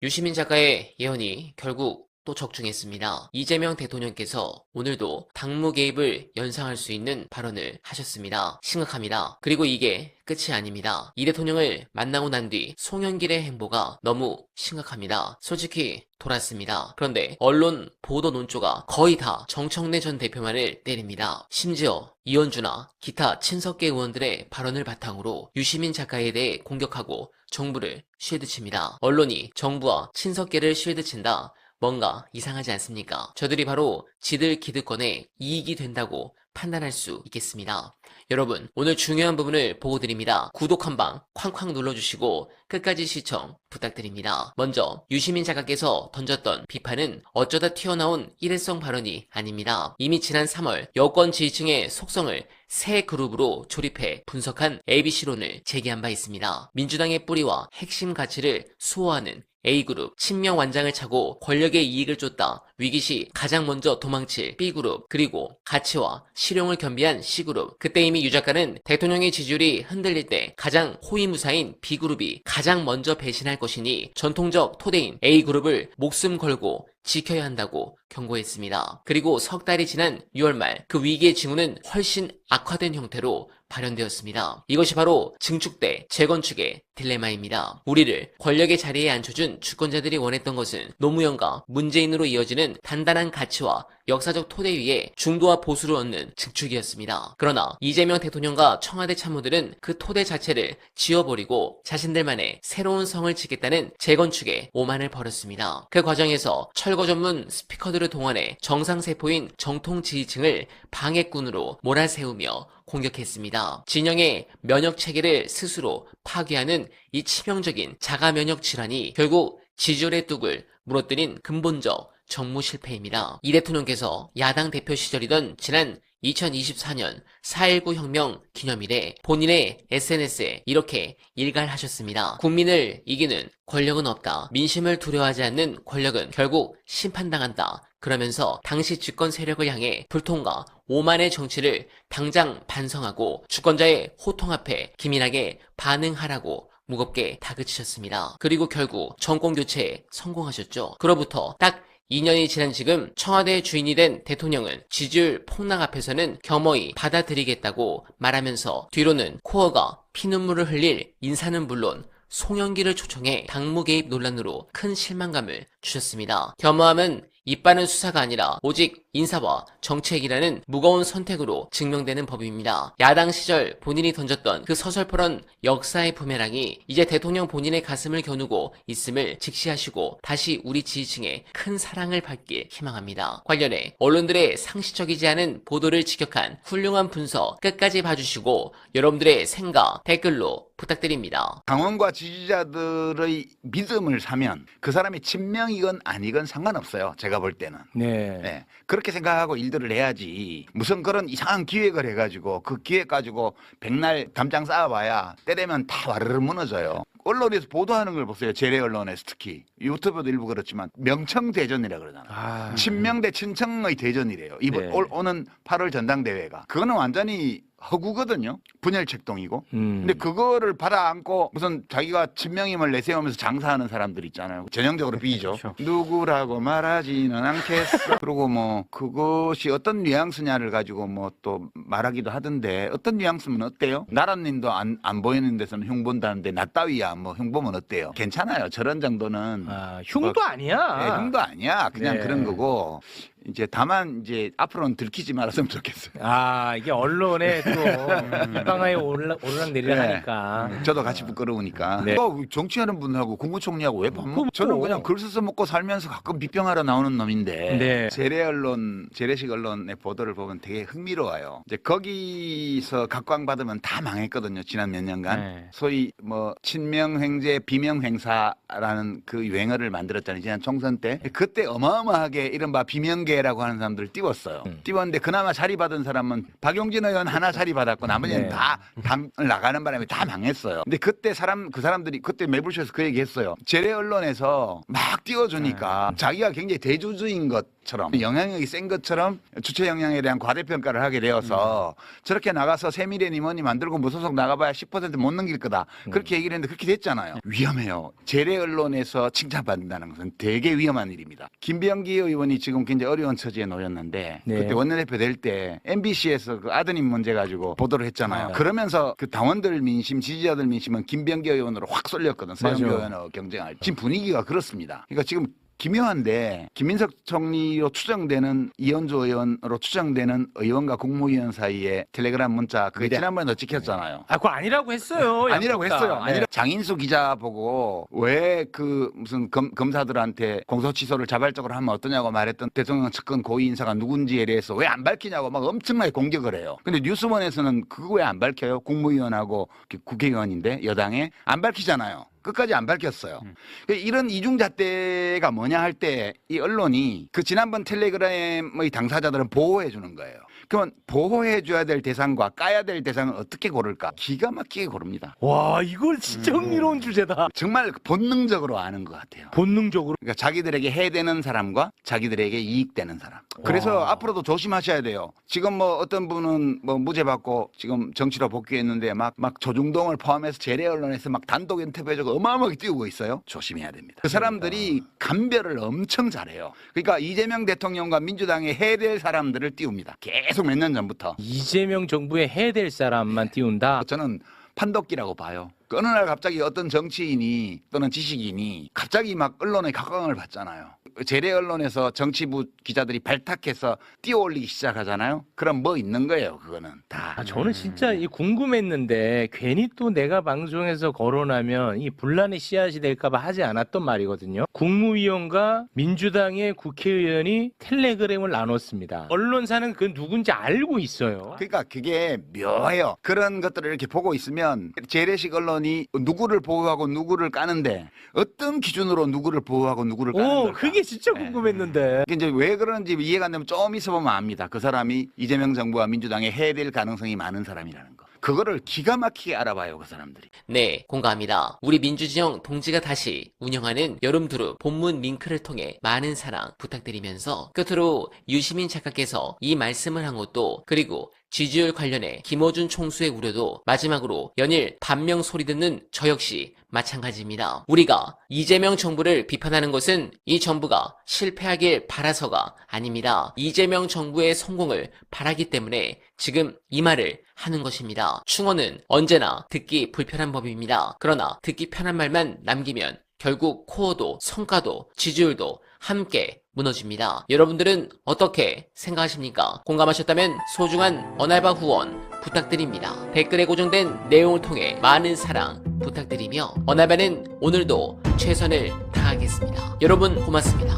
유시민 작가의 예언이 결국 또 적중했습니다. 이재명 대통령께서 오늘도 당무 개입을 연상할 수 있는 발언을 하셨습니다. 심각합니다. 그리고 이게 끝이 아닙니다. 이 대통령을 만나고 난 뒤 송영길의 행보가 너무 심각합니다. 솔직히 돌았습니다. 그런데 언론 보도 논조가 거의 다 정청래 전 대표만을 때립니다. 심지어 이현주나 기타 친석계 의원들의 발언을 바탕으로 유시민 작가에 대해 공격하고 정부를 쉴드칩니다. 언론이 정부와 친석계를 쉴드친다. 뭔가 이상하지 않습니까? 저들이 바로 지들 기득권에 이익이 된다고 판단할 수 있겠습니다. 여러분, 오늘 중요한 부분을 보고 드립니다. 구독 한방 쾅쾅 눌러주시고 끝까지 시청 부탁드립니다. 먼저 유시민 작가께서 던졌던 비판은 어쩌다 튀어나온 일회성 발언이 아닙니다. 이미 지난 3월 여권 지지층의 속성을 세 그룹으로 조립해 분석한 ABC론을 제기한 바 있습니다. 민주당의 뿌리와 핵심 가치를 수호하는 A그룹, 친명 완장을 차고 권력의 이익을 쫓다 위기시 가장 먼저 도망칠 B그룹, 그리고 가치와 실용을 겸비한 C그룹. 그때 이미 유 작가는 대통령의 지지율이 흔들릴 때 가장 호위무사인 B그룹이 가장 먼저 배신할 것이니 전통적 토대인 A그룹을 목숨 걸고 지켜야 한다고 경고했습니다. 그리고 석 달이 지난 6월 말 그 위기의 징후는 훨씬 악화된 형태로 발현되었습니다. 이것이 바로 증축 대 재건축의 딜레마입니다. 우리를 권력의 자리에 앉혀준 주권자들이 원했던 것은 노무현과 문재인으로 이어지는 단단한 가치와 역사적 토대 위에 중도와 보수를 얻는 증축이었습니다. 그러나 이재명 대통령과 청와대 참모들은 그 토대 자체를 지워버리고 자신들만의 새로운 성을 짓겠다는 재건축에 오만을 벌였습니다. 그 과정에서 철거 전문 스피커들을 동원해 정상세포인 정통 지지층을 방해꾼으로 몰아세우며 공격했습니다. 진영의 면역 체계를 스스로 파괴하는 이 치명적인 자가 면역 질환이 결국 지지율의 뚝을 무너뜨린 근본적 정무 실패입니다. 이 대통령께서 야당 대표 시절이던 지난 2024년 4.19 혁명 기념일에 본인의 SNS에 이렇게 일갈하셨습니다. 국민을 이기는 권력은 없다. 민심을 두려워하지 않는 권력은 결국 심판당한다. 그러면서 당시 집권 세력을 향해 불통과 오만의 정치를 당장 반성하고 주권자의 호통 앞에 기민하게 반응하라고 무겁게 다그치셨습니다. 그리고 결국 정권 교체에 성공하셨죠. 그로부터 딱 2년이 지난 지금 청와대의 주인이 된 대통령은 지지율 폭락 앞에서는 겸허히 받아들이겠다고 말하면서 뒤로는 코어가 피눈물을 흘릴 인사는 물론 송영길을 초청해 당무 개입 논란으로 큰 실망감을 주셨습니다. 겸허함은 이빠른 수사가 아니라 오직 인사와 정책이라는 무거운 선택으로 증명되는 법입니다. 야당 시절 본인이 던졌던 그 서설퍼런 역사의 부메랑이 이제 대통령 본인의 가슴을 겨누고 있음을 직시하시고 다시 우리 지지층에 큰 사랑을 받길 희망합니다. 관련해 언론들의 상식적이지 않은 보도를 직격한 훌륭한 분석 끝까지 봐주시고 여러분들의 생각 댓글로 부탁드립니다. 당원과 지지자들의 믿음을 사면 그 사람이 친명이건 아니건 상관없어요. 제가 볼 때는. 네. 그렇게 생각하고 일들을 해야지. 무슨 그런 이상한 기획을 해가지고 그 기획 가지고 백날 담장 쌓아봐야 때 되면 다 와르르 무너져요. 언론에서 보도하는 걸 보세요. 재래 언론에서 특히. 유튜브도 일부 그렇지만 명청대전이라 그러잖아요. 친명 대 친청의 대전이래요. 이번 오는 8월 전당대회가. 그거는 완전히 허구거든요. 분열책동이고. 근데 그거를 받아안고 무슨 자기가 친명임을 내세우면서 장사하는 사람들 있잖아요. 전형적으로 B죠. 그렇죠. 누구라고 말하지는 않겠어. 그리고 뭐 그것이 어떤 뉘앙스냐를 가지고 뭐 또 말하기도 하던데 어떤 뉘앙스면 어때요? 나라님도 안 보이는 데서는 흉본다는데 나 따위야 뭐 흉보면 어때요? 괜찮아요. 저런 정도는 흉도 아니야. 네, 흉도 아니야. 그냥 네. 그런 거고. 이제 다만 이제 앞으로는 들키지 말았으면 좋겠어요. 이게 언론에 또 이방하에 오르락 내리락 네. 하니까. 저도 같이 부끄러우니까. 네. 정치하는 분하고 국무총리하고 왜 밥 먹고? 그럼 저는 또. 그냥 글 써서 먹고 살면서 가끔 비평하러 나오는 놈인데 네. 재래식 언론의 보도를 보면 되게 흥미로워요. 이제 거기서 각광받으면 다 망했거든요. 지난 몇 년간. 네. 소위 뭐 친명횡재 비명횡사라는 그 유행어를 만들었잖아요. 지난 총선 때. 그때 어마어마하게 이른바 비명계 김병계라고 하는 사람들을 띄웠어요. 띄웠는데 그나마 자리 받은 사람은 박용진 의원 하나 자리 받았고 나머지는 네. 다 당을 나가는 바람에 다 망했어요. 근데 그때 그 사람들이 그때 매불쇼에서 그 얘기했어요. 재래 언론에서 막 띄워주니까 자기가 굉장히 대주주인 것처럼 영향력이 센 것처럼 주체 역량에 대한 과대평가를 하게 되어서 저렇게 나가서 세미래 임원이 만들고 무소속 나가봐야 10%못 넘길 거다. 그렇게 얘기를 했는데 그렇게 됐잖아요. 위험해요. 재래 언론에서 칭찬받는다는 것은 되게 위험한 일입니다. 김병기 의원이 지금 굉장히 어려운 처지에 놓였는데 네. 그때 원내대표 될 때 MBC에서 그 아드님 문제 가지고 보도를 했잖아요. 그러면서 그 당원들 민심, 지지자들 민심은 김병기 의원으로 확 쏠렸거든. 서영 맞아요. 의원하고 경쟁할 때. 지금 분위기가 그렇습니다. 그러니까 지금 기묘한데 김민석 총리로 추정되는 이현주 의원으로 추정되는 의원과 국무위원 사이에 텔레그램 문자 그게 지난번에도 찍혔잖아요. 아, 그거 아니라고 했어요. 아니라고 양쪽 다. 했어요. 네. 아니라 장인수 기자 보고 왜 그 무슨 검사들한테 공소 취소를 자발적으로 하면 어떠냐고 말했던 대통령 측근 고위 인사가 누군지에 대해서 왜 안 밝히냐고 막 엄청나게 공격을 해요. 근데 뉴스원에서는 그거 왜 안 밝혀요? 국무위원하고 국회의원인데 여당에 안 밝히잖아요. 끝까지 안 밝혔어요. 이런 이중잣대가 뭐냐 할 때 이 언론이 그 지난번 텔레그램의 당사자들은 보호해 주는 거예요. 그러면 보호해 줘야 될 대상과 까야 될 대상을 어떻게 고를까? 기가 막히게 고릅니다. 와, 이걸 진짜 흥미로운 주제다. 정말 본능적으로 아는 것 같아요. 본능적으로. 그러니까 자기들에게 해되는 사람과 자기들에게 이익되는 사람. 그래서 와. 앞으로도 조심하셔야 돼요. 지금 뭐 어떤 분은 뭐 무죄 받고 지금 정치로 복귀했는데 막 조중동을 포함해서 재래 언론에서 막 단독 인터뷰해주고 어마어마하게 띄우고 있어요. 조심해야 됩니다. 그 사람들이 감별을 엄청 잘해요. 그러니까 이재명 대통령과 민주당에 해될 사람들을 띄웁니다. 계속 몇 년 전부터. 이재명 정부에 해야 될 사람만 띄운다. 저는 판독기라고 봐요. 그 어느 날 갑자기 어떤 정치인이 또는 지식인이 갑자기 막 언론의 각광을 받잖아요. 재래 언론에서 정치부 기자들이 발탁해서 띄워올리기 시작하잖아요. 그럼 뭐 있는 거예요, 그거는 다. 아, 저는 진짜 이 궁금했는데 괜히 또 내가 방송에서 거론하면 이 분란의 씨앗이 될까봐 하지 않았던 말이거든요. 국무위원과 민주당의 국회의원이 텔레그램을 나눴습니다. 언론사는 그 누군지 알고 있어요. 그러니까 그게 묘해요. 그런 것들을 이렇게 보고 있으면 재래식 언론이 누구를 보호하고 누구를 까는데 어떤 기준으로 누구를 보호하고 누구를 까는 오, 걸까? 그게 진짜 궁금했는데. 이게 이제 왜 그런지 이해가 안 되면 좀 있어보면 압니다. 그 사람이 이재명 정부와 민주당에 해될 가능성이 많은 사람이라는 거. 그거를 기가 막히게 알아봐요, 그 사람들이. 네, 공감합니다. 우리 민주진영 동지가 다시 운영하는 여름두루 본문 링크를 통해 많은 사랑 부탁드리면서 끝으로 유시민 작가께서 이 말씀을 한 것도 그리고 지지율 관련해 김어준 총수의 우려도 마지막으로 연일 반명 소리 듣는 저 역시 마찬가지입니다. 우리가 이재명 정부를 비판하는 것은 이 정부가 실패하길 바라서가 아닙니다. 이재명 정부의 성공을 바라기 때문에 지금 이 말을 하는 것입니다. 충언은 언제나 듣기 불편한 법입니다. 그러나 듣기 편한 말만 남기면 결국 코어도 성과도 지지율도 함께 무너집니다. 여러분들은 어떻게 생각하십니까? 공감하셨다면 소중한 언알바 후원 부탁드립니다. 댓글에 고정된 내용을 통해 많은 사랑 부탁드리며 언알바는 오늘도 최선을 다하겠습니다. 여러분 고맙습니다.